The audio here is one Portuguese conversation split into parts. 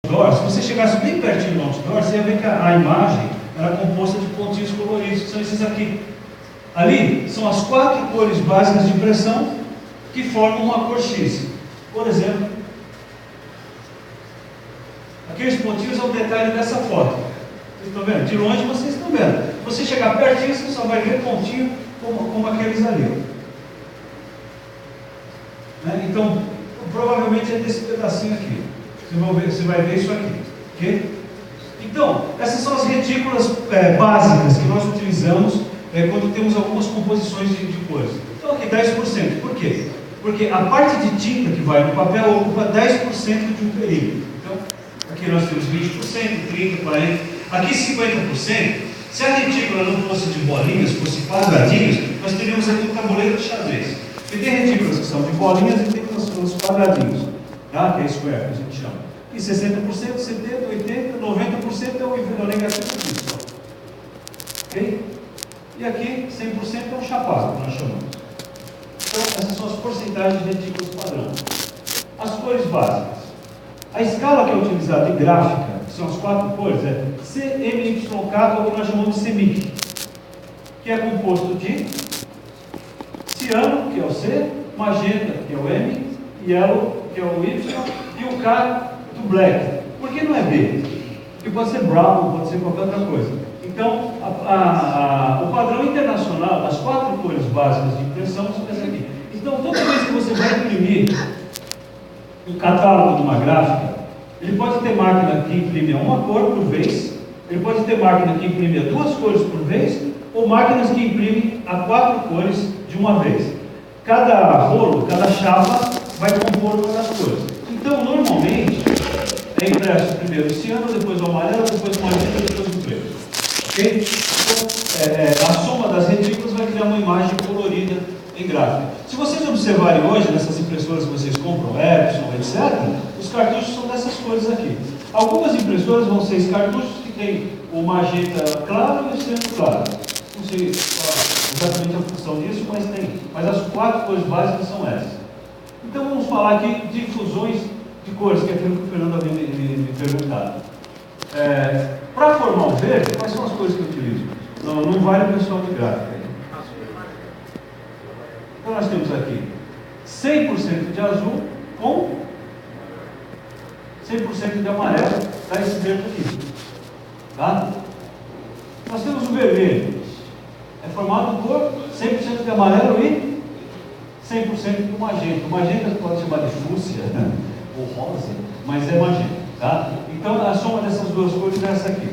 Se você chegasse bem pertinho do outdoor, você ia ver que a imagem era composta de pontinhos coloridos, que são esses aqui. Ali são as 4 cores básicas de impressão que formam uma cor X. Por exemplo, aqueles pontinhos é o detalhe dessa foto. Vocês estão vendo? De longe vocês estão vendo. Se você chegar pertinho, você só vai ver pontinho como aqueles ali. Né? Então, provavelmente é desse pedacinho aqui. Você vai ver isso aqui. Okay? Então, essas são as retículas básicas que nós utilizamos quando temos algumas composições de cores. Então, aqui 10%. Por quê? Porque a parte de tinta que vai no papel ocupa 10% de um perímetro. Então, aqui nós temos 20%, 30%, 40%. Aqui 50%. Se a retícula não fosse de bolinhas, fosse quadradinhos, nós teríamos aqui um tabuleiro de xadrez. E tem retículas que são de bolinhas e tem os quadradinhos, tá? Que é square, que a gente chama. E 60%, 70%, 80%, 90% é o negativo disso. Ok? E aqui 100% é um chapado, que nós chamamos. Então, essas são as porcentagens de retículas padrão. As cores básicas. A escala que é utilizada em gráfica, que são as 4 cores, é CMYK, ou que nós chamamos de CMYK, que é composto de ciano, que é o C, magenta, que é o M, yellow, que é o Y, e o K do black. Por que não é B? Porque pode ser brown, pode ser qualquer outra coisa. Então, o padrão internacional das 4 cores básicas de impressão são essas aqui. Então, toda vez que você vai imprimir um catálogo de uma gráfica, ele pode ter máquina que imprime uma cor por vez, ele pode ter máquina que imprime 2 cores por vez, ou máquinas que imprimem a 4 cores de uma vez. Cada rolo, cada chapa vai compor uma das cores. Então, normalmente, é impresso primeiro o ciano, depois o amarelo, depois o magenta, depois o preto. Okay? Então, a soma das retículas vai criar uma imagem colorida em gráfico. Se vocês observarem hoje, nessas impressoras que vocês compram, Epson, etc., os cartuchos são dessas cores aqui. Algumas impressoras vão ser cartuchos que tem o magenta claro e o ciano claro. Não sei exatamente a função disso, mas tem. Mas as 4 cores básicas são essas. Então vamos falar aqui de fusões de cores, que é aquilo que o Fernando havia me perguntado. Para formar o verde, quais são as cores que eu utilizo? Não vale o pessoal de gráfica. Então nós temos aqui 100% de azul com 100% de amarelo, dá esse verde aqui. Tá? Nós temos o vermelho, é formado por 100% de amarelo e 100% do magenta. O magenta pode chamar de fúcsia ou rosa, mas é magenta. Tá? Então a soma dessas 2 cores é essa aqui.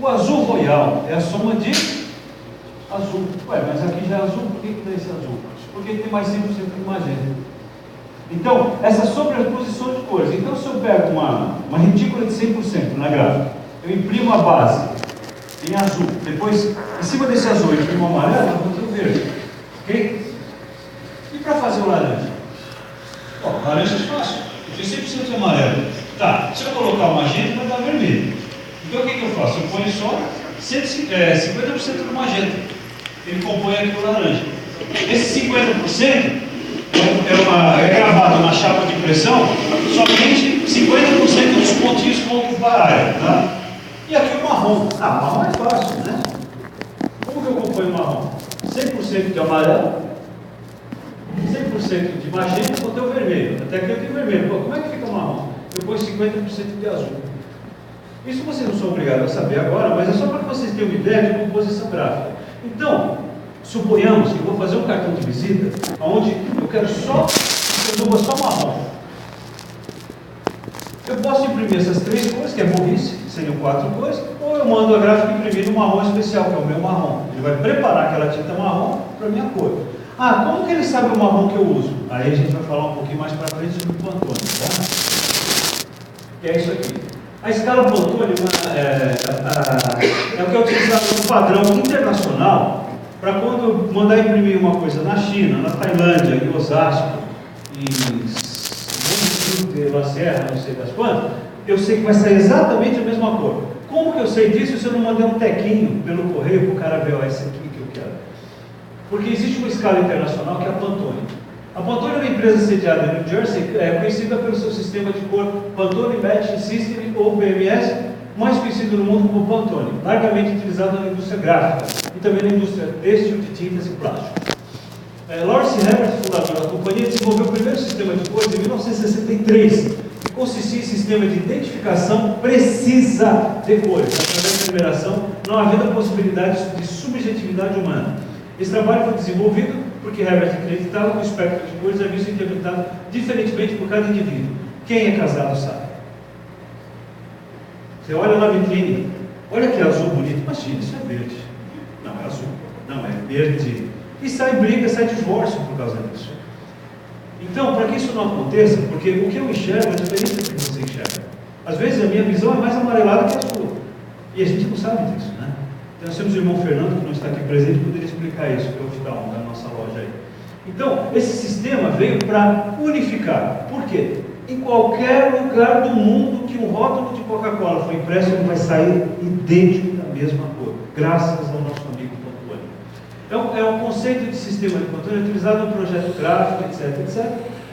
O azul royal é a soma de azul. Mas aqui já é azul, por que dá esse azul? Porque tem mais 100% de magenta. Então, essa sobreposição de cores. Então, se eu pego uma retícula de 100% na gráfica, eu imprimo a base em azul, depois, em cima desse azul, eu imprimo o amarelo, eu vou ter o verde. Ok? E para fazer o laranja? Laranja é fácil. Eu tenho 100% de amarelo. Tá, se eu colocar o magenta, vai dar vermelho. Então, o que eu faço? Eu ponho só 50% do magenta. Ele compõe aqui o laranja. Esse 50% é gravado na chapa de impressão, somente 50% dos pontinhos vão ocupar a área. Tá? E aqui o marrom. O marrom é fácil, né? Como que eu componho o marrom? 100% de amarelo, 100% de magenta, vou ter o vermelho. Até aqui eu tenho vermelho. Pô, como é que fica o marrom? Eu ponho 50% de azul. Isso vocês não são obrigados a saber agora, mas é só para que vocês tenham uma ideia de composição gráfica. Então, suponhamos que eu vou fazer um cartão de visita, onde eu quero só marrom. Eu posso imprimir essas 3 cores, que é burrice, seriam 4 cores, ou eu mando a gráfica imprimir no marrom especial, que é o meu marrom. Ele vai preparar aquela tinta marrom para a minha cor. Como que ele sabe o marrom que eu uso? Aí a gente vai falar um pouquinho mais para frente sobre o Pantone, tá? Que é isso aqui. A escala Pantone é o que é utilizado no padrão internacional para quando eu mandar imprimir uma coisa na China, na Tailândia, em Osasco, em La Serra, não sei das quantas, eu sei que vai sair exatamente a mesma cor. Como que eu sei disso se eu não mandei um tequinho pelo correio para o cara ver, esse aqui que eu quero? Porque existe uma escala internacional que é a Pantone. A Pantone é uma empresa sediada em New Jersey, conhecida pelo seu sistema de cor Pantone Matching System, ou PMS, mais conhecido no mundo como Pantone, largamente utilizado na indústria gráfica e também na indústria têxtil de tintas e plásticos. Lawrence Herbert, fundador da companhia, desenvolveu o primeiro sistema de cores em 1963, que consistia em sistema de identificação precisa de cores. Através da numeração, não havendo possibilidade de subjetividade humana. Esse trabalho foi desenvolvido porque Herbert acreditava que o espectro de cores é visto e interpretado diferentemente por cada indivíduo. Quem é casado sabe. Você olha na vitrine, olha que azul bonito, imagina, isso é verde. Não, é azul. Não, é verde. E sai briga, sai divórcio por causa disso. Então, para que isso não aconteça, porque o que eu enxergo é diferente do que você enxerga. Às vezes a minha visão é mais amarelada que a sua. E a gente não sabe disso, né? Então nós temos o irmão Fernando, que não está aqui presente, poderia explicar isso, que é o oftalmo da nossa loja aí. Então, esse sistema veio para unificar. Por quê? Em qualquer lugar do mundo que um rótulo de Coca-Cola for impresso, ele vai sair idêntico da mesma cor, graças ao nosso amigo Pantone. Então, é um conceito de sistema de Pantone utilizado no projeto gráfico, etc.,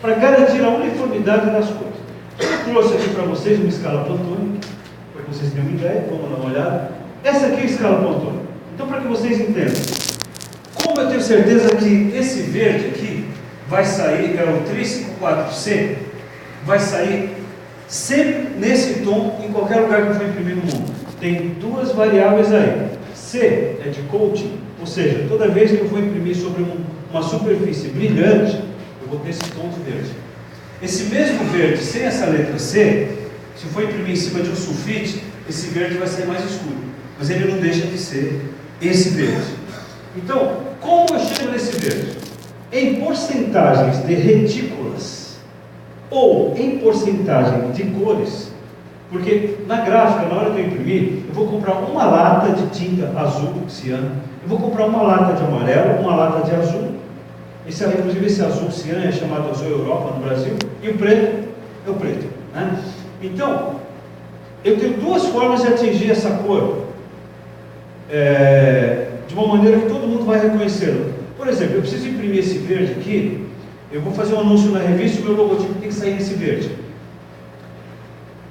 para garantir a uniformidade das cores. Eu trouxe aqui para vocês uma escala Pantone, para que vocês tenham uma ideia, vamos dar uma olhada. Essa aqui é a escala Pantone. Então, para que vocês entendam, como eu tenho certeza que esse verde aqui vai sair, é o 354C, vai sair sempre nesse tom em qualquer lugar que eu for imprimir no mundo. Tem duas variáveis aí. C é de coating, ou seja, toda vez que eu for imprimir sobre uma superfície brilhante, eu vou ter esse tom de verde. Esse mesmo verde, sem essa letra C, se eu for imprimir em cima de um sulfite, esse verde vai ser mais escuro, mas ele não deixa de ser esse verde. Então, como eu chego nesse verde? Em porcentagens de retículas ou em porcentagem de cores, porque na gráfica, na hora que eu imprimir, eu vou comprar uma lata de tinta azul, ciano, eu vou comprar uma lata de amarelo, uma lata de azul, inclusive esse azul ciano é chamado azul Europa no Brasil, e o preto é o preto, né? Então, eu tenho duas formas de atingir essa cor, de uma maneira que todo mundo vai reconhecê-lo. Por exemplo, eu preciso imprimir esse verde aqui, eu vou fazer um anúncio na revista e o meu logotipo tem que sair nesse verde.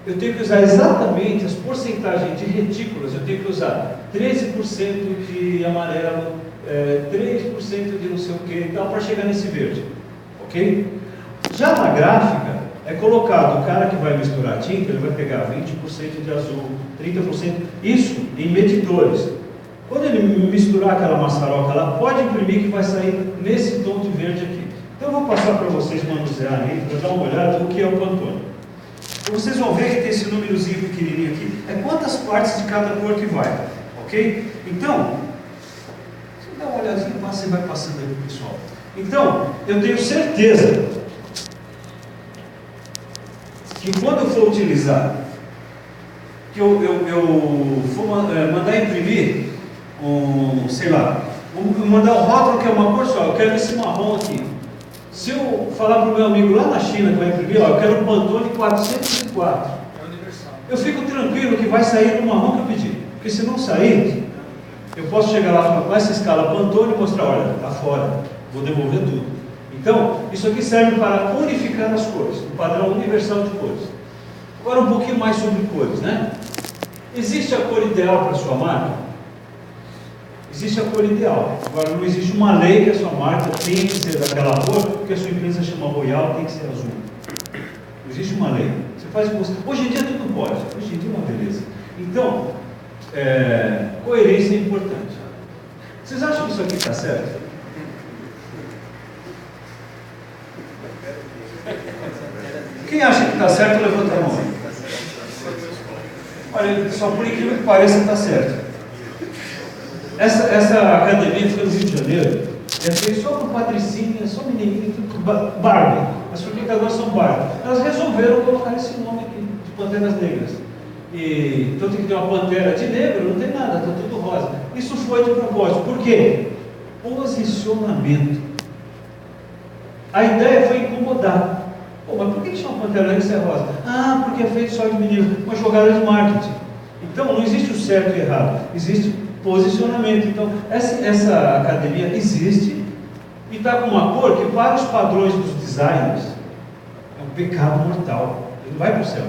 Eu tenho que usar exatamente as porcentagens de retículas, eu tenho que usar 13% de amarelo, 3% de não sei o que e tal, para chegar nesse verde. Ok? Já na gráfica, é colocado o cara que vai misturar a tinta, ele vai pegar 20% de azul, 30%, isso em medidores. Quando ele misturar aquela maçaroca lá, pode imprimir que vai sair nesse tom de verde aqui. Então eu vou passar para vocês manusear aí, para dar uma olhada no que é o Pantone. Então vocês vão ver que tem esse númerozinho pequenininho aqui, é quantas partes de cada cor que vai, ok? Então, você dá uma olhadinha, você vai passando aí para o pessoal. Então, eu tenho certeza que quando eu for utilizar, que eu for mandar imprimir, sei lá, vou mandar um rótulo que é uma cor só, eu quero esse marrom aqui. Se eu falar para o meu amigo lá na China que vai imprimir, eu quero um Pantone 404, eu fico tranquilo que vai sair no marrom que eu pedi, porque se não sair, eu posso chegar lá com essa escala Pantone e mostrar, olha, está fora, vou devolver tudo. Então, isso aqui serve para unificar as cores, o padrão universal de cores. Agora um pouquinho mais sobre cores, né? Existe a cor ideal para a sua marca? Existe a cor ideal. Agora não existe uma lei que a sua marca tem que ser daquela cor, porque a sua empresa chama Royal, tem que ser azul. Não existe uma lei. Você faz o que você... Hoje em dia tudo pode, hoje em dia é uma beleza. Então, coerência é importante. Vocês acham que isso aqui está certo? Quem acha que está certo, levanta a mão. Olha, só por incrível que pareça, está certo. Essa academia fica no Rio de Janeiro, é feita só por patricinha, só menininha, Barbie. As fabricadoras são Barbie. Elas resolveram colocar esse nome aqui, de Panteras Negras. Então tem que ter uma pantera de negro, não tem nada, está tudo rosa. Isso foi de propósito. Por quê? Posicionamento. A ideia foi incomodar. Pô, mas por que chama Pantera Negra se é rosa? Ah, porque é feito só de meninos. Uma jogada de marketing. Então não existe o certo e errado, existe posicionamento. Então essa academia existe e está com uma cor que, para os padrões dos designers, é um pecado mortal. Ele não vai para o céu.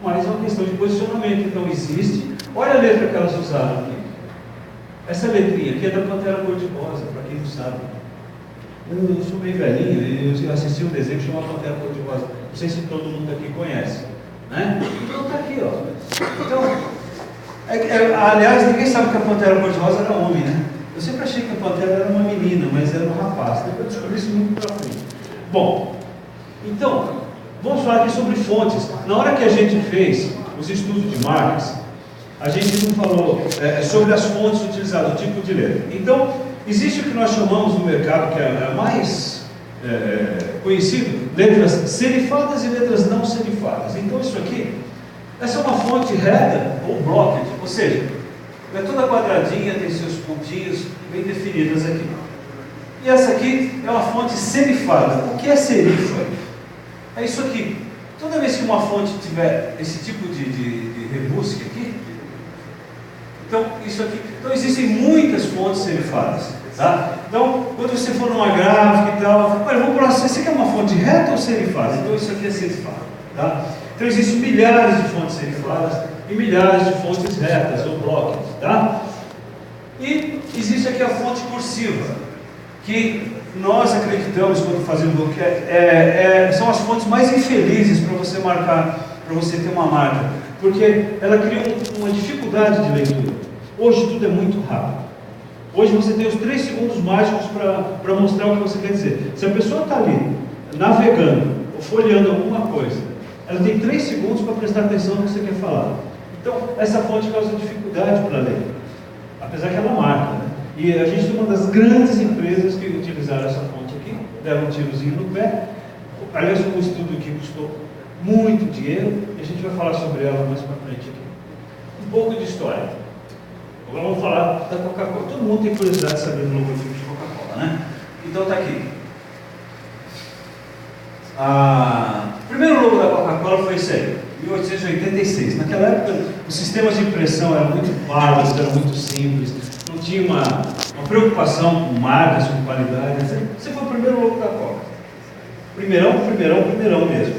Mas é uma questão de posicionamento. Então existe. Olha a letra que elas usaram aqui. Essa letrinha aqui é da Pantera Cor-de-Rosa, para quem não sabe. Eu sou bem velhinho, eu assisti um desenho que chama Pantera Cor-de-Rosa. Não sei se todo mundo aqui conhece. Né? Então está aqui, ó. Então, aliás, ninguém sabe que a Pantera Cor-de-Rosa era homem, né? Eu sempre achei que a Pantera era uma menina, mas era um rapaz. Depois eu descobri isso muito para frente. Bom, então, vamos falar aqui sobre fontes. Na hora que a gente fez os estudos de marcas, a gente não falou sobre as fontes utilizadas, o tipo de letra. Então, existe o que nós chamamos no mercado, que é mais conhecido, letras serifadas e letras não serifadas. Então, isso aqui, essa é uma fonte reta ou blocked, ou seja, é toda quadradinha, tem seus pontinhos bem definidos aqui. E essa aqui é uma fonte serifada. O que é serifa? É isso aqui. Toda vez que uma fonte tiver esse tipo de rebusque aqui, então isso aqui. Então existem muitas fontes serifadas. Tá? Então, quando você for numa gráfica e tal, olha, vamos para você quer uma fonte reta ou serifada? Então isso aqui é serifado. Tá? Então existem milhares de fontes serifadas e milhares de fontes retas ou blocos, tá? E existe aqui a fonte cursiva, que nós acreditamos quando fazemos o que são as fontes mais infelizes para você marcar, para você ter uma marca, porque ela cria uma dificuldade de leitura. Hoje tudo é muito rápido. Hoje você tem os 3 segundos mágicos para mostrar o que você quer dizer. Se a pessoa está ali, navegando ou folheando alguma coisa, ela tem 3 segundos para prestar atenção no que você quer falar. Então, essa fonte causa dificuldade para ler, apesar que ela marca, né? E a gente tem uma das grandes empresas que utilizaram essa fonte aqui, deram um tirozinho no pé. Aliás, um estudo que custou muito dinheiro, e a gente vai falar sobre ela mais para frente aqui. Um pouco de história. Agora vamos falar da Coca-Cola. Todo mundo tem curiosidade de saber do logotipo de Coca-Cola, né? Então está aqui. O primeiro logo da Coca-Cola foi esse aí, 1886. Naquela época, os sistemas de impressão eram muito básicos, eram muito simples, não tinha uma preocupação com marcas, com qualidade. Esse foi o primeiro logo da Coca. Primeirão mesmo.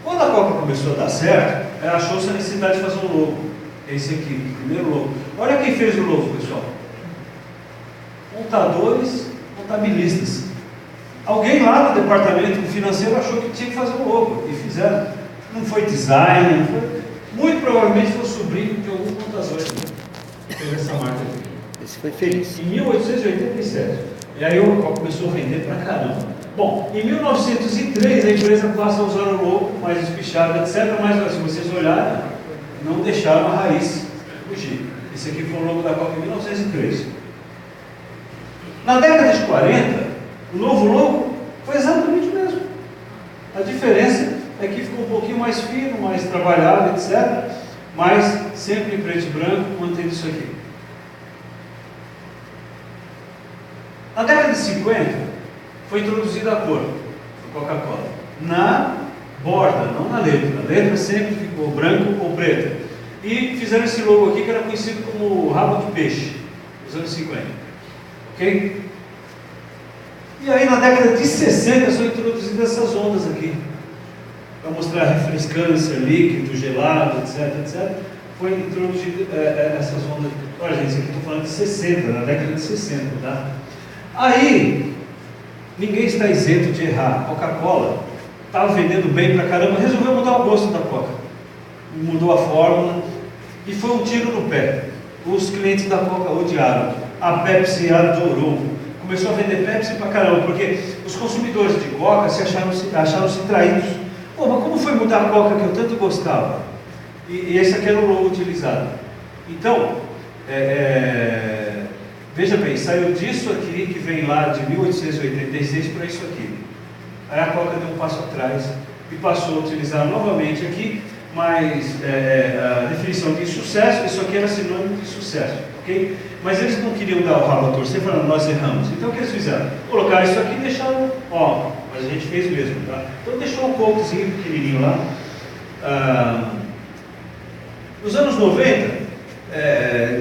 Quando a Coca começou a dar certo, ela achou-se a necessidade de fazer um logo. Esse aqui, o primeiro logo. Olha quem fez o logo, pessoal. Contadores, contabilistas. Alguém lá no departamento financeiro achou que tinha que fazer um logo e fizeram. Não foi design, não foi. Muito provavelmente foi o sobrinho de algum contador que fez essa marca aqui. Esse foi feliz. Em 1887. E aí o Coca começou a vender pra caramba. Bom, em 1903 a empresa passa a usar o logo mais espichado, etc. Mas se vocês olharem, não deixaram a raiz fugir. Esse aqui foi o logo da Coca em 1903. Na década de 40, o novo logo foi exatamente o mesmo. A diferença é que ficou um pouquinho mais fino, mais trabalhado, etc. Mas sempre em preto e branco, mantendo isso aqui. Na década de 50, foi introduzida a cor do Coca-Cola. Na borda, não na letra. A letra sempre ficou branco ou preto. E fizeram esse logo aqui que era conhecido como rabo de peixe, nos anos 50. Ok? E aí na década de 60 são introduzidas essas ondas aqui, para mostrar a refrescância, líquido, gelado, etc. Foi introduzida essas ondas. Olha gente, isso aqui estou falando de 60, na década de 60, tá? Aí, ninguém está isento de errar. Coca-Cola estava vendendo bem pra caramba, resolveu mudar o gosto da Coca. Mudou a fórmula e foi um tiro no pé. Os clientes da Coca odiaram. A Pepsi adorou. Começou a vender Pepsi pra caramba, porque os consumidores de Coca acharam-se traídos. Pô, mas como foi mudar a Coca que eu tanto gostava? E esse aqui era o logo utilizado. Então, veja bem, saiu disso aqui, que vem lá de 1886 para isso aqui. Aí a Coca deu um passo atrás e passou a utilizar novamente aqui, mas a definição de sucesso, isso aqui era sinônimo de sucesso, ok? Mas eles não queriam dar o rabo a torcer, falando, nós erramos. Então o que eles fizeram? Colocaram isso aqui e deixaram, ó, mas a gente fez mesmo, tá? Então deixou um cokezinho pequenininho lá. Nos anos 90,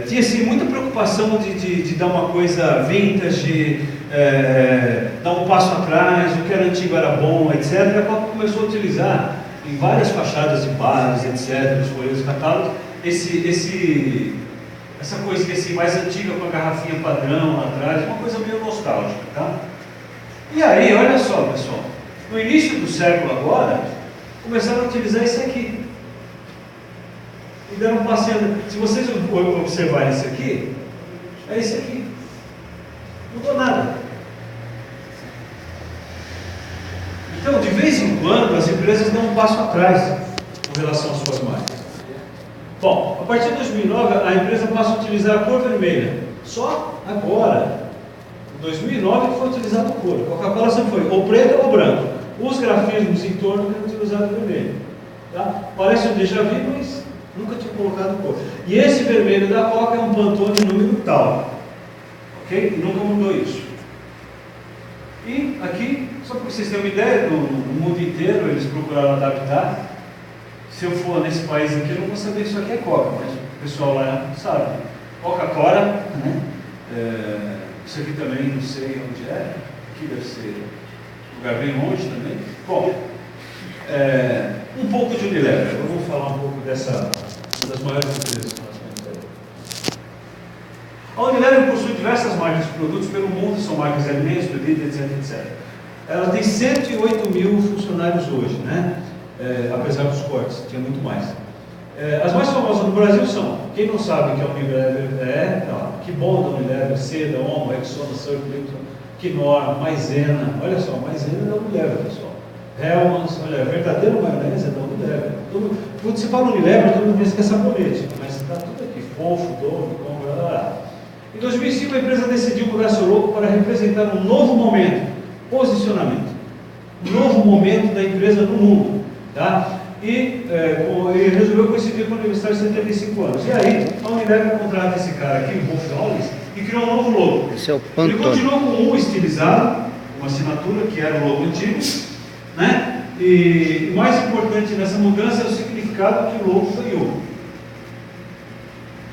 tinha assim, muita preocupação de dar uma coisa vintage, dar um passo atrás, o que era antigo era bom, etc. A Coca começou a utilizar em várias fachadas de bares, etc., os folhetos catálogos, essa coisa assim, mais antiga, com a garrafinha padrão lá atrás, uma coisa meio nostálgica, tá? E aí, olha só, pessoal, no início do século agora, começaram a utilizar isso aqui. E deram um passeio. Se vocês observarem isso aqui, é isso aqui. Não mudou nada. Então, de vez em quando, as empresas dão um passo atrás com relação às suas marcas. Bom, a partir de 2009, a empresa passa a utilizar a cor vermelha. Só agora, em 2009, que foi utilizado a cor. A Coca-Cola sempre foi ou preto ou branco. Os grafismos em torno eram utilizados vermelho. Tá? Parece um déjà vu, mas nunca tinha colocado cor. E esse vermelho da Coca é um Pantone número tal. Ok? E nunca mudou isso. E aqui, só para vocês terem uma ideia, no mundo inteiro eles procuraram adaptar. Se eu for nesse país aqui, eu não vou saber que isso aqui é Coca, mas o pessoal lá sabe. Coca-Cola, né? Isso aqui também não sei onde é. Aqui deve ser um lugar bem longe também. Bom, um pouco de Unilever. Eu vou falar um pouco dessa, uma das maiores empresas que nós temos aí. A Unilever possui diversas marcas de produtos pelo mundo, são marcas de alimentos, bebidas, etc. Ela tem 108 mil funcionários hoje, né? Apesar dos cortes, tinha muito mais. As mais famosas no Brasil são, quem não sabe que a Unilever que bom da Unilever, Seda, Omo, Rexona, Surf, Knorr, Maizena, olha só, Maizena é da Unilever, pessoal. Hellmann's, olha, a verdadeira maionese é da Unilever. Quando você fala Unilever, todo mundo pensa que é sabonete, mas está tudo aqui, Fofo, Dove, Combo, lá. Em 2005, a empresa decidiu mudar seu logo para representar um novo momento, posicionamento, um novo momento da empresa no mundo, tá? E resolveu coincidir com o aniversário de 75 anos. E aí, a Unilever contrata esse cara aqui, o Wolf Hollis, e criou um novo logo. Esse é o Pantone. Ele continuou com um estilizado, uma assinatura, que era o logo antigo, né? E o mais importante nessa mudança é o significado que o logo ganhou.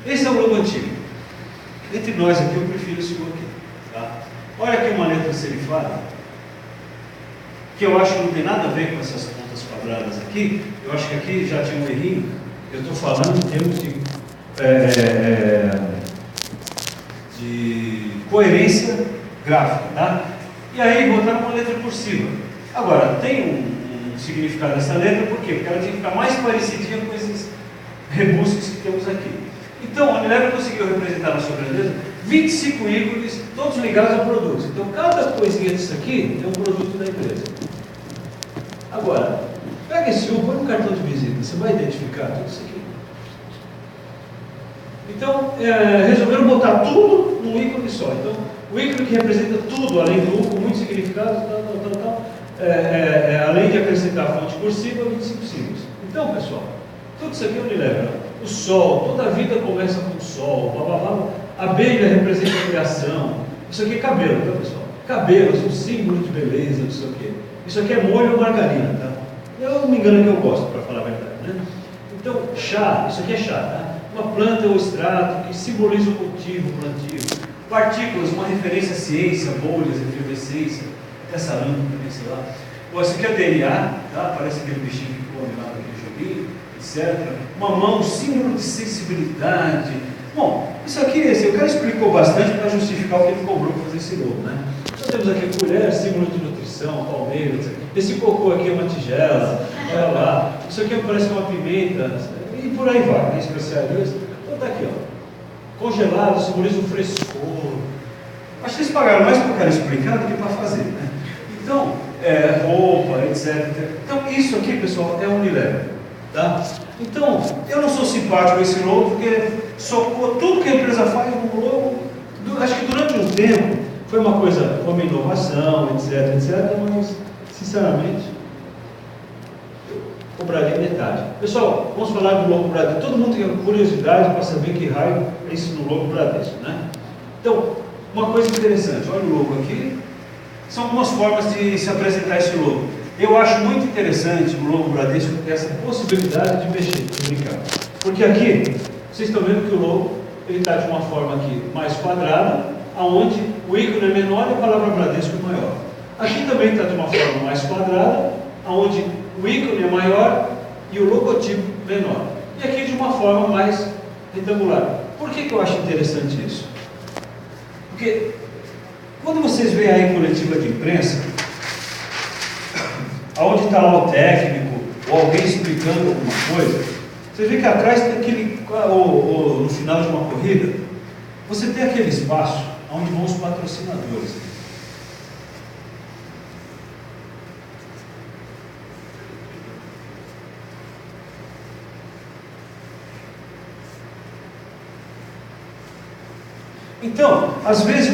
Esse é o logo antigo. Entre nós aqui, eu prefiro esse logo aqui. Tá? Olha aqui uma letra serifada, que eu acho que não tem nada a ver com essas pontas quadradas aqui. Eu acho que aqui já tinha um errinho. Eu estou falando em termos de coerência gráfica, tá? E aí botaram uma letra cursiva. Agora, tem um significado dessa letra, por quê? Porque ela tinha que ficar mais parecidinha com esses rebusques que temos aqui. Então, a Unilever conseguiu representar na sua grandeza 25 ícones, todos ligados a produtos. Então, cada coisinha disso aqui é um produto da empresa. Agora, pega esse U, põe no cartão de visita, você vai identificar tudo isso aqui. Então, resolveram botar tudo num ícone só. Então, o ícone que representa tudo, além do U, com muitos significados, além de acrescentar a fonte cursiva, 25 símbolos. Então, pessoal, tudo isso aqui é Unilever. O sol, toda a vida começa com o sol, blá, blá, blá. A abelha representa a criação. Isso aqui é cabelo, tá, pessoal? Cabelo, um símbolo de beleza, não sei o quê. Isso aqui é molho ou margarina, tá? Eu não me engano que eu gosto, para falar a verdade, né? Então, chá, isso aqui é chá, tá? Uma planta ou extrato que simboliza o cultivo, o plantio. Partículas, uma referência à ciência, bolhas, efervescência, até salame também, sei lá. Bom, isso aqui é DNA, tá? Parece aquele bichinho que come lá naquele joguinho, etc. Uma mão, símbolo de sensibilidade. Bom, isso aqui, o cara explicou bastante para justificar o que ele cobrou para fazer esse logo, né? Então temos aqui colher, símbolo de nutrição, palmeiras. Esse cocô aqui é uma tigela, olha lá. Isso aqui parece uma pimenta, e por aí vai, né? Especialistas. Então tá aqui, ó. Congelado, simboliza o frescor. Acho que eles pagaram mais para o cara explicar do que para fazer, né? Então, roupa, etc. Então, isso aqui, pessoal, é Unilever, tá? Então, eu não sou simpático com esse logo, porque socou tudo que a empresa faz no logo. Acho que durante um tempo foi uma coisa, uma inovação, etc, mas, sinceramente, eu cobraria metade. Pessoal, vamos falar do logo Bradesco. Todo mundo tem curiosidade para saber que raio é isso no logo Bradesco, né? Então, uma coisa interessante, olha o logo aqui. São algumas formas de se apresentar esse logo. Eu acho muito interessante o logo Bradesco ter essa possibilidade de mexer, de brincar. Porque aqui, vocês estão vendo que o logo está de uma forma aqui mais quadrada, onde o ícone é menor e a palavra Bradesco é maior. Aqui também está de uma forma mais quadrada, onde o ícone é maior e o logotipo menor. E aqui de uma forma mais retangular. Por que eu acho interessante isso? Porque quando vocês veem aí coletiva de imprensa, onde está lá o técnico ou alguém explicando alguma coisa, você vê que atrás tem aquele, ou no final de uma corrida, você tem aquele espaço onde vão os patrocinadores. Então, às vezes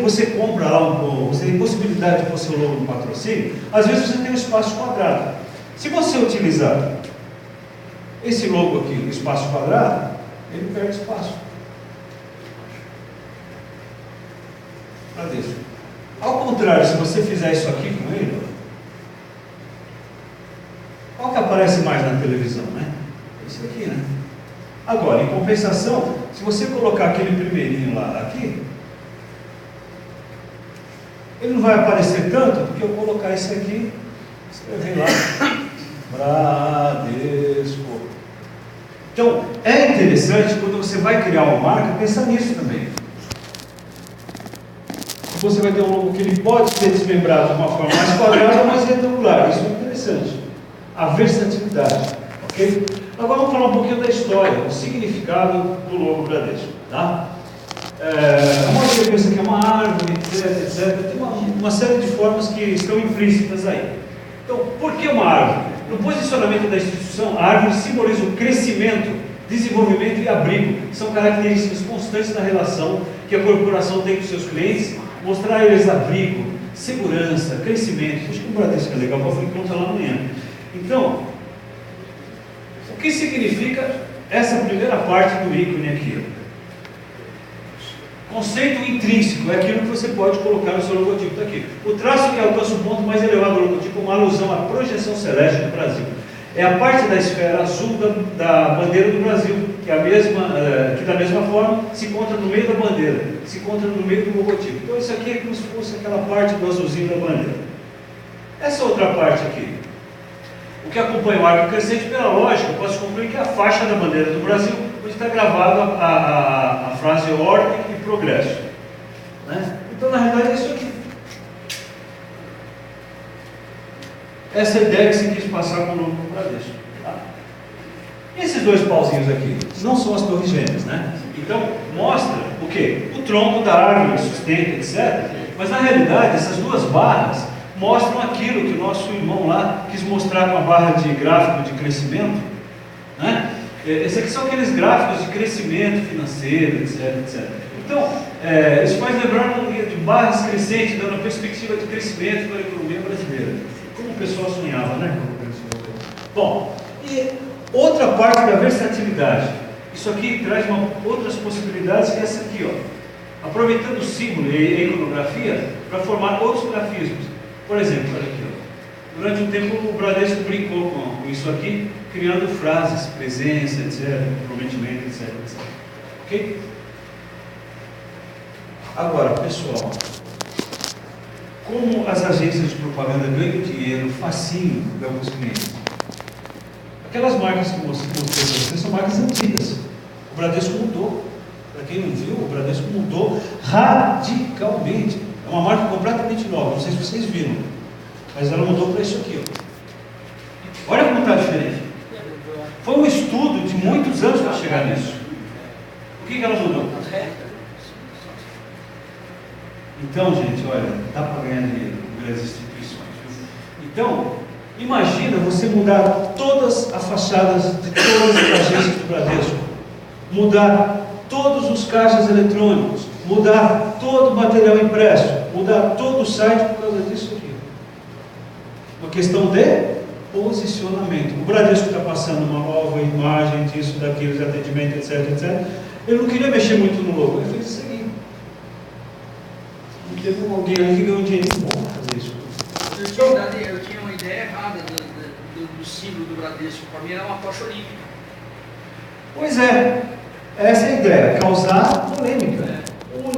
você compra lá você tem possibilidade de pôr seu logo no patrocínio, às vezes você tem um espaço quadrado. Se você utilizar esse logo aqui, o espaço quadrado, ele perde espaço. Bradesco. Ao contrário, se você fizer isso aqui com ele, qual que aparece mais na televisão, né? Esse aqui, né? Agora, em compensação, se você colocar aquele primeirinho lá aqui, ele não vai aparecer tanto, porque eu colocar esse aqui, escrever lá, Bradesco. Então, é interessante quando você vai criar uma marca, pensar nisso também. Você vai ter um logo que ele pode ser desmembrado de uma forma mais quadrada ou mais retangular. Isso é interessante. A versatilidade. Ok? Agora vamos falar um pouquinho da história, o significado do logo Bradesco. Tá? A maioria pensa que é uma árvore, etc. Tem uma série de formas que estão implícitas aí. Então, por que uma árvore? No posicionamento da instituição, a árvore simboliza o crescimento, desenvolvimento e abrigo. São características constantes na relação que a corporação tem com seus clientes, mostrar a eles abrigo, segurança, crescimento. Acho que o Bradesco é legal, vou contar lá amanhã. Então, o que significa essa primeira parte do ícone aqui? Conceito intrínseco é aquilo que você pode colocar no seu logotipo. Está aqui. O traço que alcança o ponto mais elevado do logotipo é uma alusão à projeção celeste do Brasil. É a parte da esfera azul da bandeira do Brasil, que, que da mesma forma se encontra no meio da bandeira, se encontra no meio do logotipo. Então isso aqui é como se fosse aquela parte do azulzinho da bandeira. Essa outra parte aqui, o que acompanha o arco crescente, pela lógica, eu posso concluir que é a faixa da bandeira do Brasil, onde está gravada a frase ordem e progresso. Né? Então, na realidade, é isso aqui. Essa é a ideia que se quis passar com o nome do Bradesco. Tá? E esses dois pauzinhos aqui não são as torres gêmeas, né? Então, mostra o quê? O tronco da árvore, sustenta, etc. Mas, na realidade, essas duas barras mostram aquilo que o nosso irmão lá quis mostrar com a barra de gráfico de crescimento, né? Esses aqui são aqueles gráficos de crescimento financeiro, etc. Então, isso faz lembrar de barras crescentes, dando a perspectiva de crescimento para a economia brasileira. Como o pessoal sonhava, né? Bom, e outra parte da versatilidade. Isso aqui traz outras possibilidades, que é essa aqui, ó. Aproveitando o símbolo e a iconografia para formar outros grafismos. Por exemplo, olha aqui, ó. Durante um tempo o Bradesco brincou com isso aqui, criando frases, presença, etc., comprometimento, etc. Ok? Agora, pessoal, como as agências de propaganda ganham dinheiro facinho de alguns clientes? Aquelas marcas que eu mostrei para vocês são marcas antigas. O Bradesco mudou. Para quem não viu, o Bradesco mudou radicalmente. É uma marca completamente nova, não sei se vocês viram, mas ela mudou para isso aqui. Ó. Olha como está diferente. Foi um estudo de muitos anos para chegar nisso. O que ela mudou? Então, gente, olha, dá para ganhar dinheiro com grandes instituições. Então, imagina você mudar todas as fachadas de todas as agências do Bradesco, mudar todos os caixas eletrônicos, mudar todo o material impresso, mudar todo o site por causa disso aqui. Uma questão de posicionamento. O Bradesco está passando uma nova imagem disso, daquilo, de atendimento, etc. Ele não queria mexer muito no logo, ele fez isso aqui. Não teve alguém ali que ganhou dinheiro bom para fazer isso. Eu tinha uma ideia errada do símbolo do Bradesco. Para mim era uma tocha olímpica. Pois é, essa é a ideia, causar polêmica.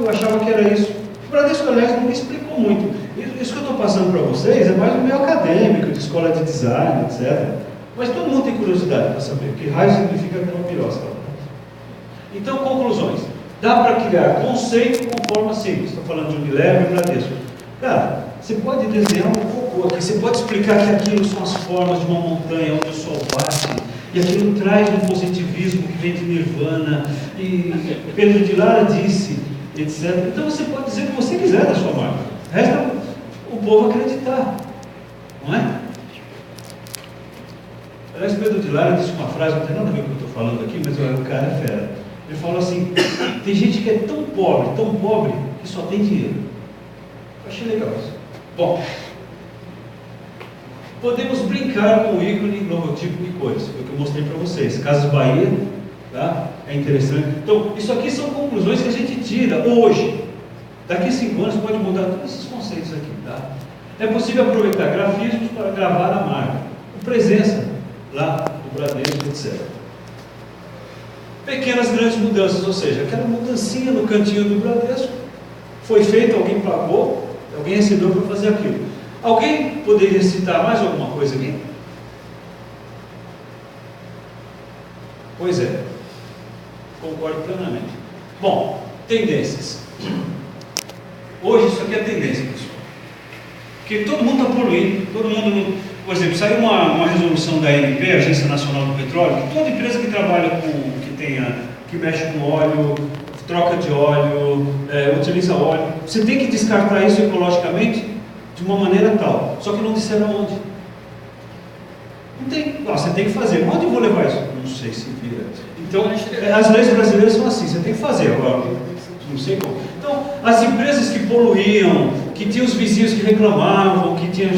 eu achava que era isso. O Bradesco, aliás, não me explicou muito. Isso que eu estou passando para vocês é mais no meio acadêmico, de escola de design, etc. Mas todo mundo tem curiosidade para saber o que raio significa aquela pirosca. Então, conclusões. Dá para criar conceito com forma simples. Estou falando de Unilever e Bradesco. Cara, você pode desenhar um cocô aqui, você pode explicar que aquilo são as formas de uma montanha onde o sol bate, e aquilo traz um positivismo que vem de Nirvana, e Pedro de Lara disse, etc. Então você pode dizer o que você quiser da sua marca. Resta o povo acreditar, não é? Aliás, Pedro de Lara disse uma frase, não tem nada a ver com o que eu estou falando aqui, mas o cara é fera. Ele falou assim: tem gente que é tão pobre, que só tem dinheiro. Eu achei legal isso. Bom, podemos brincar com o ícone, logotipo e cores. Foi o que eu mostrei para vocês. Casas Bahia, tá? É interessante. Então, isso aqui são conclusões que a gente tira hoje. Daqui a 5 anos pode mudar todos esses conceitos aqui, tá? É possível aproveitar grafismos para gravar a marca, com presença lá do Bradesco, etc. Pequenas, grandes mudanças, ou seja, aquela mudancinha no cantinho do Bradesco foi feita, alguém pagou, alguém recebeu para fazer aquilo. Alguém poderia citar mais alguma coisa aqui? Pois é, concordo plenamente. Bom, tendências. Hoje isso aqui é tendência, pessoal. Porque todo mundo está poluindo, todo mundo, por exemplo, saiu uma resolução da ANP, Agência Nacional do Petróleo, que toda empresa que trabalha com, que mexe com óleo, troca de óleo, utiliza óleo, você tem que descartar isso ecologicamente de uma maneira tal, só que não disseram onde. Não tem, você tem que fazer. Onde eu vou levar isso? Não sei se vira. Então, as leis brasileiras são assim, você tem que fazer agora. Não sei como. Então, as empresas que poluíam, que tinham os vizinhos que reclamavam, que tinham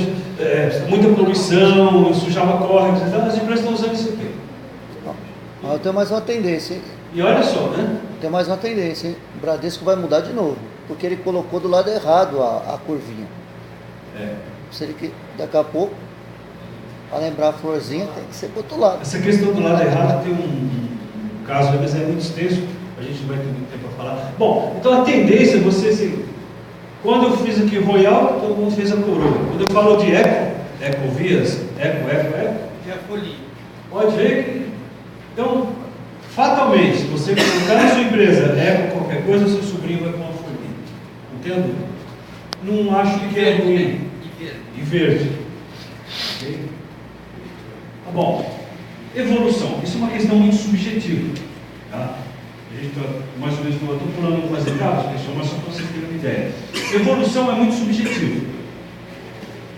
muita poluição, sujava córregos, então, as empresas estão usando isso aqui. Eu tenho mais uma tendência, hein? E olha só, né? Tem mais uma tendência, hein? O Bradesco vai mudar de novo, porque ele colocou do lado errado a curvinha. Se ele, daqui a pouco, para lembrar a florzinha, tem que ser para o outro lado. Essa questão do lado errado tem um caso, mas é muito extenso, a gente não vai ter muito tempo para falar. Bom, então a tendência é você se... Quando eu fiz aqui Royal, todo mundo fez a coroa. Quando eu falo de Ecovias, É a folhinha. pode ver que... Então, fatalmente, se você colocar na sua empresa Eco qualquer coisa, seu sobrinho vai com uma folhinha. Entendo? Não acho que é ruim. E verde. Okay? Tá bom. Evolução. Isso é uma questão muito subjetiva. Tá? A gente está mais ou menos, estou pulando algumas etapas, pessoal, mas só para vocês terem uma ideia. Evolução é muito subjetivo.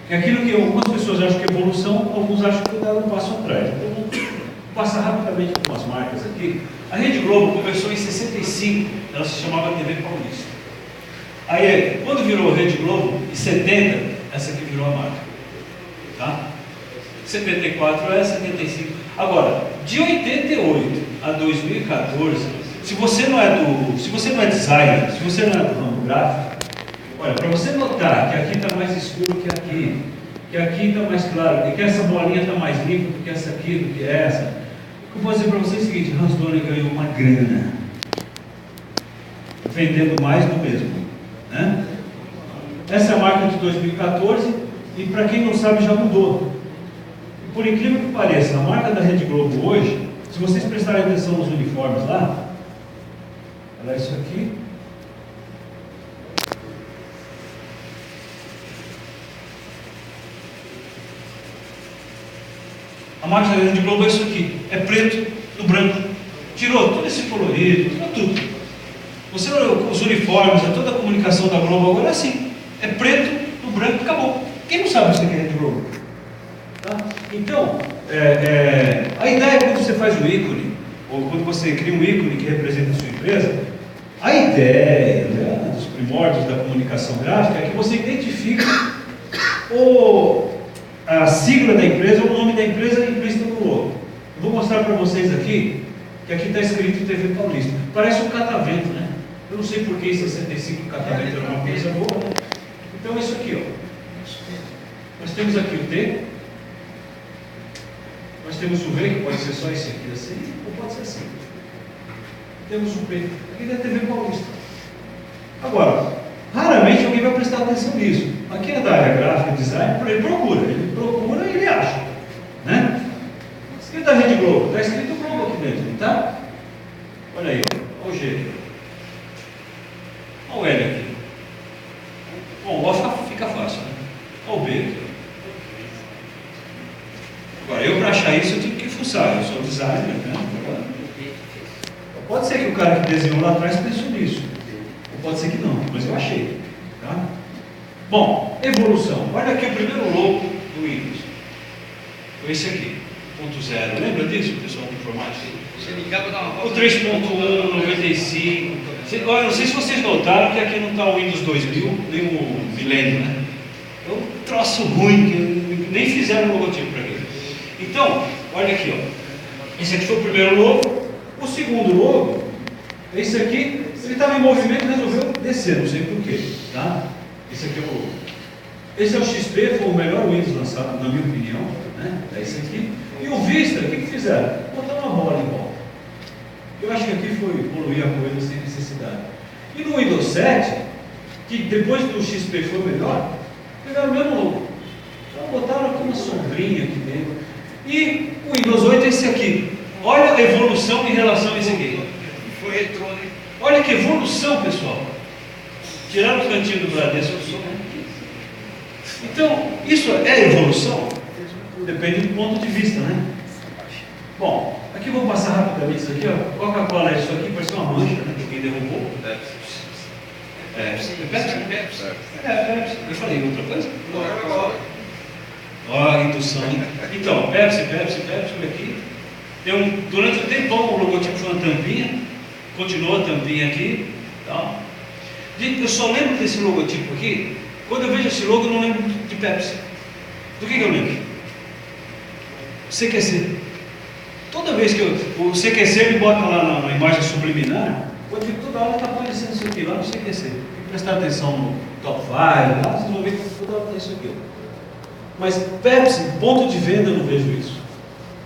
É aquilo que algumas pessoas acham que é evolução, alguns acham que dá um passo atrás. Então, vou passar rapidamente por umas marcas aqui. A Rede Globo começou em 65, ela se chamava TV Paulista. Aí, quando virou Rede Globo, em 70, essa aqui virou a marca. Tá? 74 é 75. Agora, de 88 a 2014, se você não é designer, se você não é do ramo gráfico, olha, para você notar que aqui está mais escuro que aqui está mais claro, que essa bolinha está mais limpa do que essa aqui, do que essa, eu vou dizer para vocês o seguinte: Hans Donner ganhou uma grana vendendo mais do mesmo, né? Essa é a marca de 2014 e, para quem não sabe, já mudou. E, por incrível que pareça, a marca da Rede Globo hoje, se vocês prestarem atenção nos uniformes lá, ela é isso aqui. A marca da Rede Globo é isso aqui, é preto no branco. Tirou todo esse colorido, tirou tudo. Você olha os uniformes, toda a comunicação da Globo agora é assim, é preto no branco, acabou. Quem não sabe isso aqui é Rede Globo? Tá? Então, a ideia quando você faz um ícone, ou quando você cria um ícone que representa a sua empresa, a ideia, né, dos primórdios da comunicação gráfica é que você identifique a sigla da empresa, ou o nome da empresa implícito no logo. Eu vou mostrar para vocês aqui, que aqui está escrito TV Paulista. Parece um catavento, né? Eu não sei por que em 65 catavento era uma coisa boa, né? Então isso aqui, ó. Nós temos aqui o T, nós temos o V, que pode ser só esse aqui assim, ou pode ser assim. Temos o P, aqui da TV Paulista. Agora, raramente alguém vai prestar atenção nisso. Aqui é da área gráfica, design, ele procura e ele acha, né? E da Rede Globo? Está escrito Globo aqui dentro, não tá? Olha aí, olha o G aqui. Olha o L aqui. Bom, o O fica fácil, né? Olha o B aqui. Agora, eu para achar isso eu tive que fuçar, eu sou designer, né? Pode ser que o cara que desenhou lá atrás pensou nisso, ou pode ser que não, mas eu achei, tá? Bom, evolução. Olha aqui o primeiro logo do Windows. Esse aqui, 1.0. Lembra disso, pessoal de informática? Você ligava para dar uma O 3.1, 95. Olha, não sei se vocês notaram que aqui não está o Windows 2000, nem o Millennium, né? É um troço ruim, que nem fizeram logotipo para aquilo. Então, olha aqui, ó. Esse aqui foi o primeiro logo. O segundo logo, esse aqui, ele estava em movimento e resolveu descer, não sei porquê, tá? Esse aqui é o logo. Esse é o XP, foi o melhor Windows lançado, na minha opinião, né? É esse aqui. E o Vista, o que fizeram? Botaram uma bola em volta. Eu acho que aqui foi evoluir a coisa sem necessidade. E no Windows 7, que depois do XP foi o melhor, pegaram o mesmo logo. Então botaram aqui uma sombrinha aqui dentro. E o Windows 8 é esse aqui. Olha a evolução em relação a esse aqui. Foi retrô, né? Olha que evolução, pessoal. Tiraram o cantinho do Bradesco. Então, isso é evolução? Depende do ponto de vista, né? Bom, aqui vou passar rapidamente isso aqui, ó. Coca-Cola é isso aqui, parece uma mancha, né? Que alguém derrubou. Pepsi. Pepsi. Eu falei outra coisa? Ó, a indução. Então, Pepsi, olha aqui. Durante um tempão o logotipo foi uma tampinha, continuou a tampinha aqui. Tá? Eu só lembro desse logotipo aqui. Quando eu vejo esse logo, eu não lembro de Pepsi. Do que eu lembro? CQC. Toda vez que o CQC ele bota lá na imagem subliminar, eu digo toda hora está aparecendo isso aqui lá no CQC. Tem que prestar atenção no top 5, lá vocês vão ver que toda hora tem isso aqui. Mas Pepsi, ponto de venda, eu não vejo isso.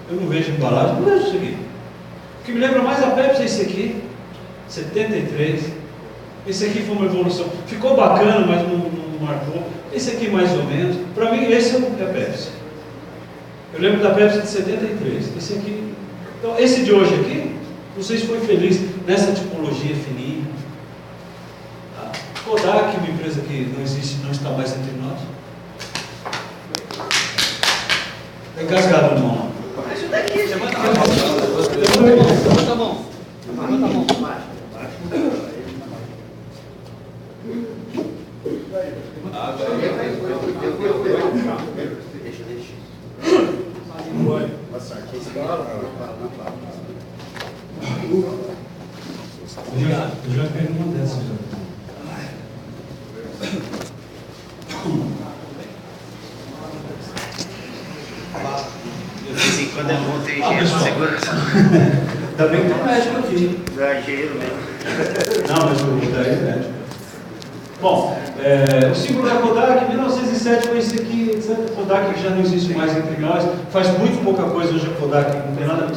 Eu não vejo embalagem, não vejo isso aqui. O que me lembra mais a Pepsi é esse aqui, 73. Esse aqui foi uma evolução. Ficou bacana, mas não marcou. Esse aqui mais ou menos. Para mim, esse é a Pepsi. Eu lembro da Pepsi de 73. Esse aqui. Então, esse de hoje aqui, não sei se foi feliz nessa tipologia fininha. Tá? Kodak, uma empresa que não existe, não está mais entre nós. É engasgado no mão. Ajuda aqui, levanta a mão. Levanta a mão. Levanta a mão. Eu já pego uma dessas. De vez em quando é bom ter gente segurança. Ainda bem que tem um médico aqui. Exagero mesmo. Não, mas o daí é médico. Bom, o símbolo da Kodak, em 1907 foi esse aqui, etc. Kodak já não existe mais entre nós, faz muito pouca coisa hoje a Kodak, não tem nada com o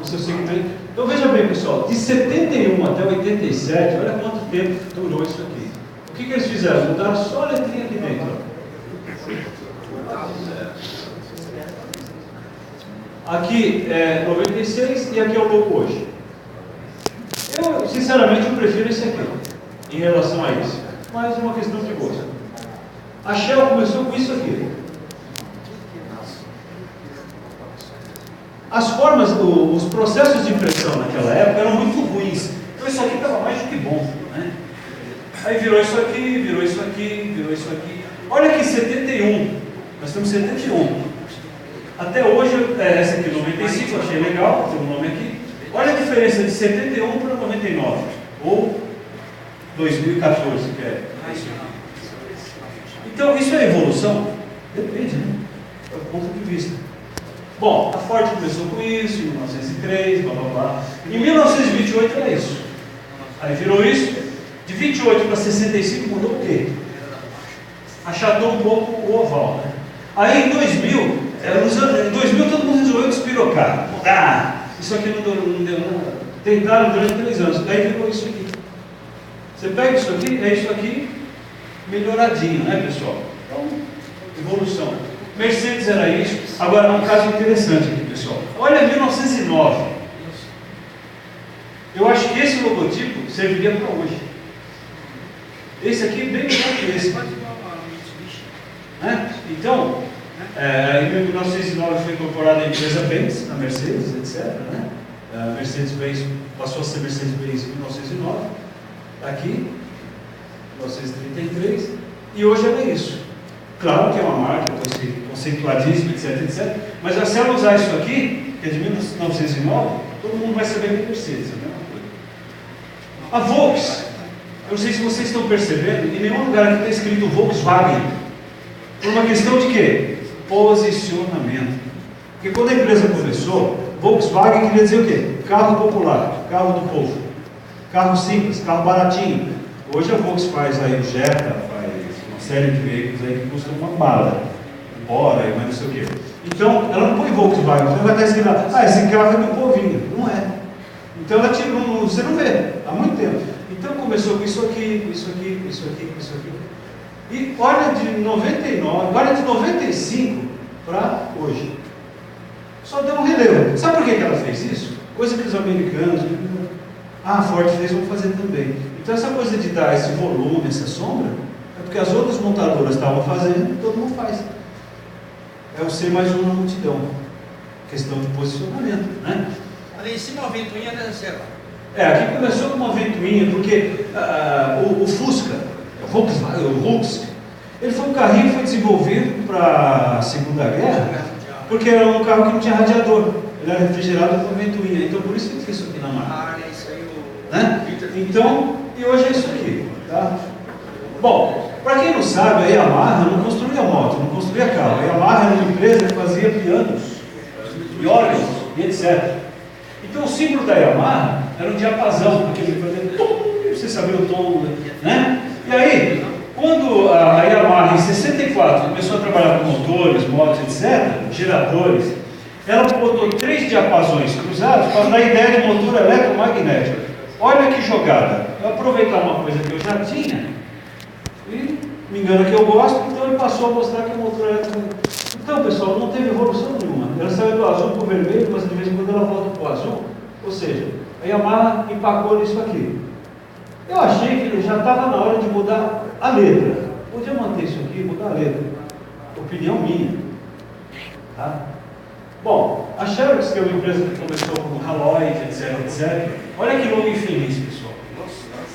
seu segmento. Então veja bem, pessoal, de 71 até 87, olha quanto tempo durou isso aqui. O que eles fizeram? Mudaram só a letrinha aqui dentro. Aqui é 96 e aqui é o logo hoje. Eu, sinceramente, eu prefiro esse aqui, em relação a isso. Mas é uma questão de gosto. A Shell começou com isso aqui. As formas, os processos de impressão naquela época eram muito ruins. Então isso aqui estava mais do que bom, né? Aí virou isso aqui, virou isso aqui, virou isso aqui. Olha aqui, 71. Nós temos 71. Até hoje, essa aqui 95, eu achei legal, tem um nome aqui. Olha a diferença de 71 para 99. Ou 2014, que é isso. Então, isso é evolução? Depende, né? É o ponto de vista. Bom, a Ford começou com isso, em 1903, blá blá blá. Em 1928 era isso. Aí virou isso. De 28 para 65 mudou o quê? Achatou um pouco o oval, né? Aí em 2000, em 2000 todo mundo resolveu despirocar. Mudar. Isso aqui não deu nada. Tentaram durante 3 anos. Aí virou isso aqui. Você pega isso aqui, é isso aqui melhoradinho, né, pessoal? Então, evolução. Mercedes era isso. Agora, um caso interessante aqui, pessoal. Olha 1909. Eu acho que esse logotipo serviria para hoje. Esse aqui é bem melhor que esse. Né? Então, em 1909 foi incorporada a empresa Benz, a Mercedes, etc. Né? A Mercedes-Benz passou a ser Mercedes-Benz em 1909. Aqui, 1933. E hoje ela é isso. Claro que é uma marca conceituadíssima, etc, etc. Mas se ela usar isso aqui, que é de 1909, todo mundo vai saber que é Mercedes, é a mesma coisa. A Volks, eu não sei se vocês estão percebendo, em nenhum lugar aqui está escrito Volkswagen. Por uma questão de quê? Posicionamento. Porque quando a empresa começou, Volkswagen queria dizer o quê? Carro popular, carro do povo, carro simples, carro baratinho. Hoje a Volks faz aí o Jetta, faz uma série de veículos aí que custam uma bala, embora e mais não sei o quê. Então, ela não põe Volkswagen, então vai estar escrito lá, esse carro é do povinho. Não é. Então ela tirou, você não vê, há muito tempo. Então começou com isso aqui, isso aqui, isso aqui, isso aqui. E olha de 99, olha de 95 para hoje. Só deu um relevo. Sabe por que ela fez isso? Coisa que os americanos, a Ford fez, vão fazer também. Então essa coisa de dar esse volume, essa sombra, é porque as outras montadoras estavam fazendo e todo mundo faz. É o ser mais um na multidão. Questão de posicionamento, né? Ali em cima uma ventoinha, né, Seba? Aqui começou com uma ventoinha, porque o Fusca, o Volkswagen, ele foi um carrinho que foi desenvolvido para a Segunda Guerra, porque era um carro que não tinha radiador, ele era refrigerado com ventoinha, então por isso que fez isso aqui na marca. Isso aí, Né? Então, e hoje é isso aqui, tá? Bom, para quem não sabe, a Yamaha não construía moto, não construía carro. A Yamaha era uma empresa que fazia pianos, e órgãos, e etc. Então o símbolo da Yamaha era um diapasão, aquele que fazia tom, você sabia o tom, né? E aí, quando a Yamaha em 64 começou a trabalhar com motores, motos, etc., geradores, ela botou 3 diapasões cruzados para dar ideia de motor eletromagnético. Olha que jogada. Eu aproveitar uma coisa que eu já tinha e me engano que eu gosto, então ele passou a mostrar que o motor eletromagnético. Então, pessoal, não teve evolução nenhuma. Ela saiu do azul para o vermelho, mas de vez em quando ela volta para o azul. Ou seja, a Yamaha empacou nisso aqui. Eu achei que já estava na hora de mudar a letra. Podia manter isso aqui, mudar a letra. Opinião minha. Tá? Bom, a Xerox, que é uma empresa que começou como Haloid, etc, etc. Olha que logo infeliz, pessoal.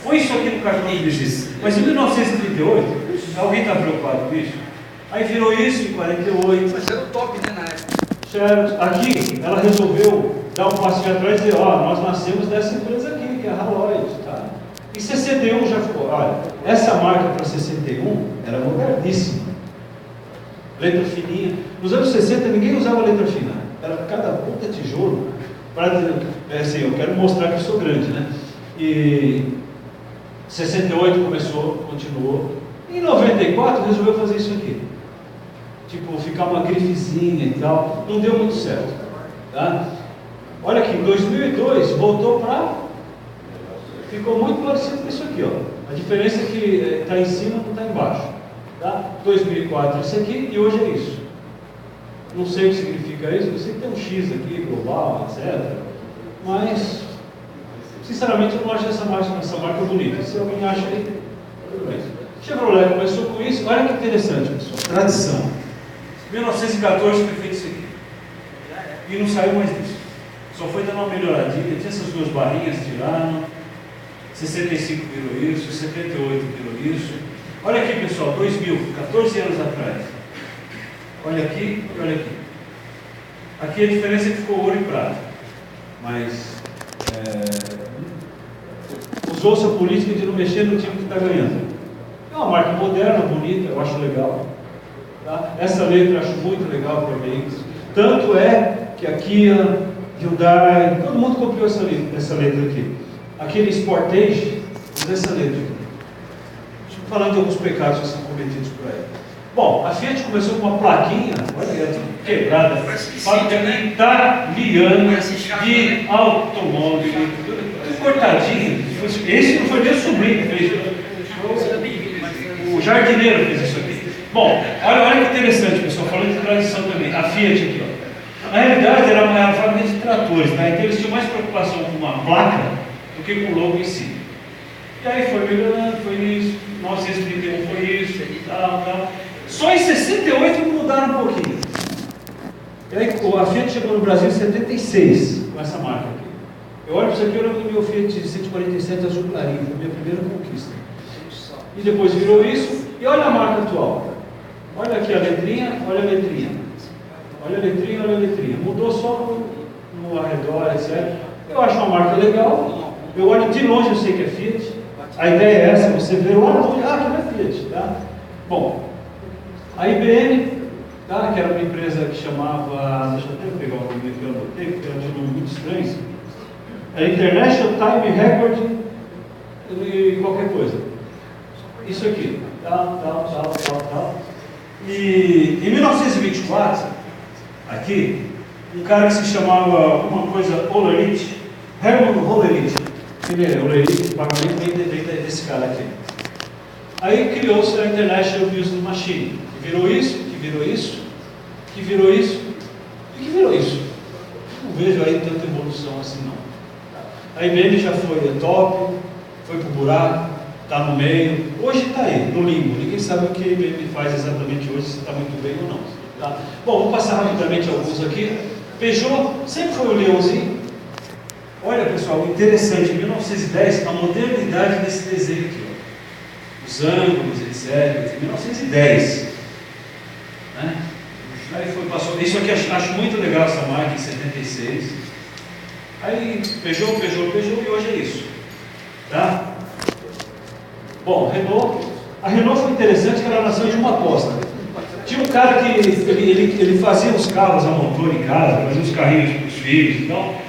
Põe isso aqui no cartão de visita. Mas em 1938, alguém está preocupado com isso? Aí virou isso em 48. Mas era o top, né, na época. Xerox, aqui, ela resolveu dar um passinho atrás e dizer, nós nascemos dessa empresa aqui, que é a Haloid, tá? E 61 já ficou, olha, essa marca para 61 era moderníssima. Letra fininha. Nos anos 60 ninguém usava letra fina. Era cada puta tijolo. Para dizer, assim, eu quero mostrar que eu sou grande, né? E 68 começou, continuou. Em 94 resolveu fazer isso aqui. Tipo, ficar uma grifezinha e tal. Não deu muito certo. Tá? Olha aqui, em 2002 voltou para... Ficou muito parecido com isso aqui, ó. A diferença é que está em cima, não está embaixo. Tá? 2004 isso aqui e hoje é isso. Não sei o que significa isso, eu sei que tem um X aqui, global, etc. Mas, sinceramente, eu não acho essa marca bonita. Se alguém acha aí, tudo bem. Chevrolet começou com isso, olha que interessante, pessoal. Tradição. 1914 foi feito isso aqui. E não saiu mais disso. Só foi dando uma melhoradinha, tinha essas duas barrinhas, tiraram. 65 virou isso, 78 virou isso. Olha aqui, pessoal, 2000, 14 anos atrás. Olha aqui e olha aqui. Aqui a diferença é que ficou ouro e prata. Mas usou-se a política de não mexer no time que está ganhando. É uma marca moderna, bonita, eu acho legal. Tá? Essa letra eu acho muito legal para veículos. Tanto é que a Kia, Hyundai, todo mundo copiou essa letra aqui. Aquele Sportage usa essa letra aqui. Falando de alguns pecados que são cometidos por aí. Bom, a Fiat começou com uma plaquinha, olha aí, quebrada, fábrica italiana de automóvel. cortadinho, esse não foi nem o sobrinho que fez, o jardineiro fez isso aqui. Bom, olha que interessante, pessoal, falando de tradição também, a Fiat aqui, ó. Na realidade era uma fábrica de tratores, tá? Então eles tinham mais preocupação com uma placa do que com o logo em si. E aí foi melhorando, foi isso, 1931 foi isso, tal. Só em 68 mudaram um pouquinho. E aí a Fiat chegou no Brasil em 76, com essa marca aqui. Eu olho para isso aqui, eu lembro do meu Fiat 147 azul clarinho, foi a minha primeira conquista. E depois virou isso, e olha a marca atual. Olha aqui a letrinha, olha a letrinha. Olha a letrinha, olha a letrinha. Mudou só no arredor, etc. Eu acho uma marca legal. Eu olho de longe, eu sei que é Fiat. A ideia é essa, você vê, olha, aqui não é Fiat, tá? Bom, a IBM, tá? Que era uma empresa que chamava, deixa eu até pegar o nome que eu anotei, porque era um nome muito estranho. Era International Time Record e qualquer coisa. Isso aqui, tal. E em 1924, aqui, um cara que se chamava alguma coisa Hollerith, Hermann Hollerith, ele é Hollerith, o pagamento vem desse cara aqui. Aí criou-se a International Business Machine, que virou isso, que virou isso, que virou isso e que virou isso. Não vejo aí tanta evolução assim não. A IBM já foi top, foi pro buraco, está no meio, hoje está aí, no limbo. Ninguém sabe o que a IBM faz exatamente hoje, se está muito bem ou não. Tá? Bom, vou passar rapidamente alguns aqui. Peugeot sempre foi o leãozinho. Olha, pessoal, interessante, em 1910, a modernidade desse desenho aqui, ó. Os ângulos, etc. Em 1910. Né? Aí passou. Isso aqui acho muito legal, essa marca em 76. Aí Peugeot, e hoje é isso. Tá? Bom, Renault. A Renault foi interessante que ela nasceu de uma aposta. Tinha um cara que ele fazia os carros a motor em casa, fazia os carrinhos para os filhos e tal.